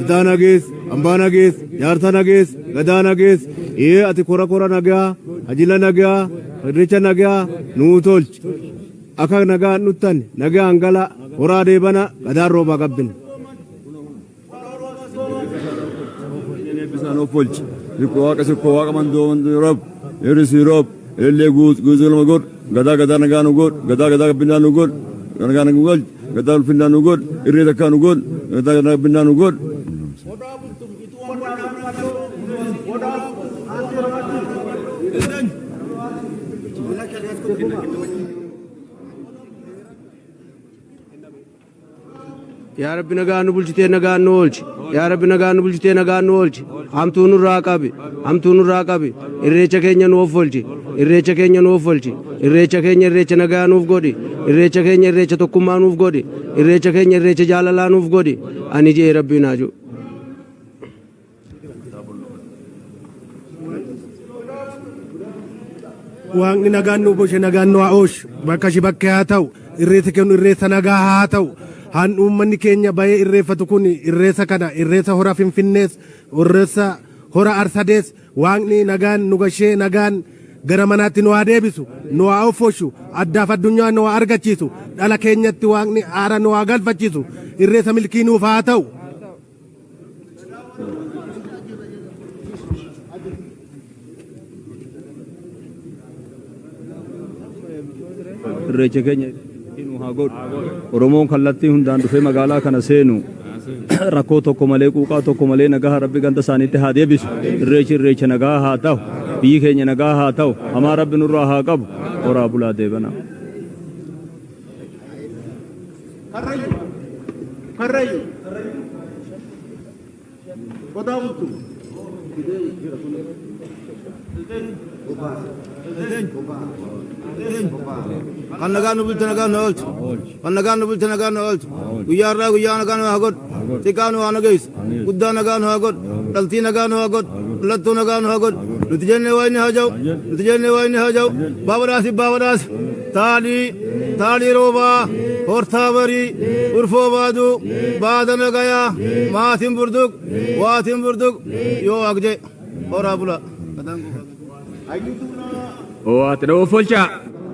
itaana gees ambaana gees jaartana gees gadaana gees ati kora kora nagaa ajila nagaa irreecha nagaa nuu tolchi akka nagaa nuttan nagaa angala horaa deebana gadaan roobaa qabbin bisaan offolchi sikko waaqa mandoo rob irisi rob illee guutuu god gadaa nagaa nu god gadaa binnaa nu god nagaa nu god gadaa ulfinnaa nu god irree takkaa nu god gadaa binnaa nu god yaa rabbi nagaa nu bulchitee nagaa nu oolchi yaa rabbi nagaa nu bulchitee nagaa nu oolchi hamtuu nurraa qabi irreecha keenya nu offolchi irreecha keenya nu offolchi irreecha keenya irreecha nagaa nuuf godhi irreecha keenya irreecha tokkummaa nuuf godhi irreecha keenya irreecha jaalalaa nuuf godhi ani jee rabbii naa jiru waaqni nagaan nu bulche nagaan nu haa oolchu bakka shi bakka haa ta'u irreessa kennu irreessa nagaa haa ta'u han uummanni keenya bahee irreeffatu kun irreessa kana irreessa hora finfinnees irreessa hora arsadees waaqni nagaan nu gashee nagaan gara manaatti nu haa deebisu nu haa offolchu addaaf addunyaa nu haa argachiisu dhala keenyatti waaqni aara nu haa galfachiisu irreessa milkii nuuf haa ta'u. irreecha keenya nu haa godhu oromoon kallattii hundaan dhufee magaalaa kana seenu rakkoo tokko malee quuqaa tokko malee nagaa rabbi ganda isaaniitti haa deebisu irreecha nagaa haa ta'u biyyi keenya nagaa haa ta'u hamaa rabbi nurraa haa qabu horaa bulaa deebana. kan nagaan nu bulche nagaan nu oolchu kan nagaan nu bulche nagaan nu oolchu guyyaa irraa guyyaa nagaan nu haa godhu xiqqaa nu haa nageessu guddaa nagaan nu haa godhu dhaltii nagaan nu haa godhu lattuu nagaan nu haa godhu nuti jennee waa inni haa ja'u nuti jennee waa inni haa ja'u baabadhaasi taalii roobaa hortaa barii urfoo baaduu baada nagayaa maatiin burduq waatiin burduq yoo agje horaa bulaa ati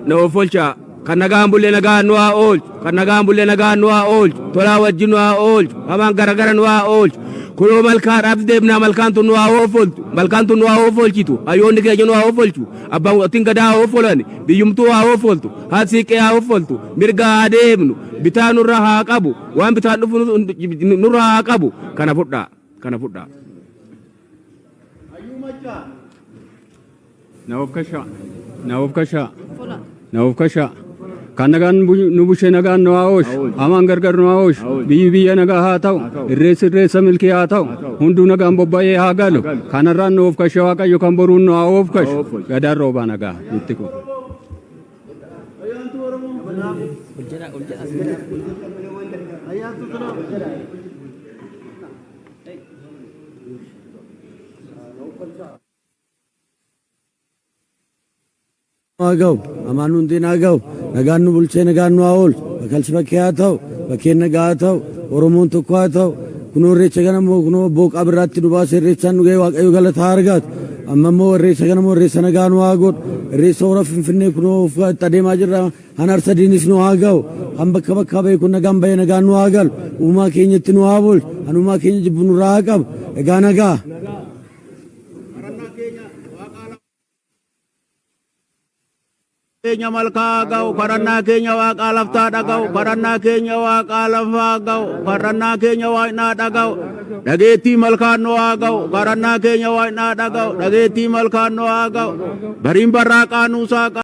na offolcha kan nagaan bullee nagaan nu haa oolchu kan nagaan bullee nagaan nu haa oolchu tolaa wajjin nu haa oolchu hamaan garagara nu haa oolchu kunoo malkaadhaaf deemnaa malkaan tun nu haa offoltu malkaan tun nu haa offolchitu hayyoonni keenya nu haa offolchu abbaan atiin gadaa haa offolani biyyumtuu haa offoltu haati siiqqee haa offoltu mirga haa deemnu bitaa nurra haa qabu waan bitaan dhufu nurra haa qabu kana fudhaa. Na of kasha kan nagaan nu bulche nagaan nu haa oolchu hamaan gargar nu haa oolchu biyya nagaa haa ta'u irreessa milkii haa ta'u hunduu nagaan bobba'ee haa galu kanarraan nu of kashe waaqayyo kan boruun nu haa of kashu gadaan roobaa nagaa itti kun. Agau, amanun din agau, nagaan nu bulche nagaan nu haa oolchu bakkalchi bakkee haa ta'u bakkeen nagaa haa ta'u oromoon tokko haa ta'u kunoo irreecha kanammoo kunoo booqaa biraatti nu baasee irreechaan nu ga'e waaqayyo galata haa argatu amma immoo irreecha kanammoo irreessa nagaa nu haa godhu irreessa hora finfinnee kunoo itti adeemaa jirra han arsadiinis nu haa ga'u han bakka ba'e kun nagaan ba'e nagaan nu haa galu uumaa keenyatti nu haa bulchu han uumaa keenya jibbu nurraa haa qabu egaa nagaa. Keenya malkaa ga'u kadhannaa keenya waaqaa laftaa dhaga'u kadhannaa keenya waaqaa lafaa ga'u kadhannaa keenya waaqnaa dhaga'u dhageettii malkaan nu haa ga'u kadhannaa keenya waaqnaa dhaga'u dhageettii malkaan nu haa ga'u bariin barraaqaa nuusaa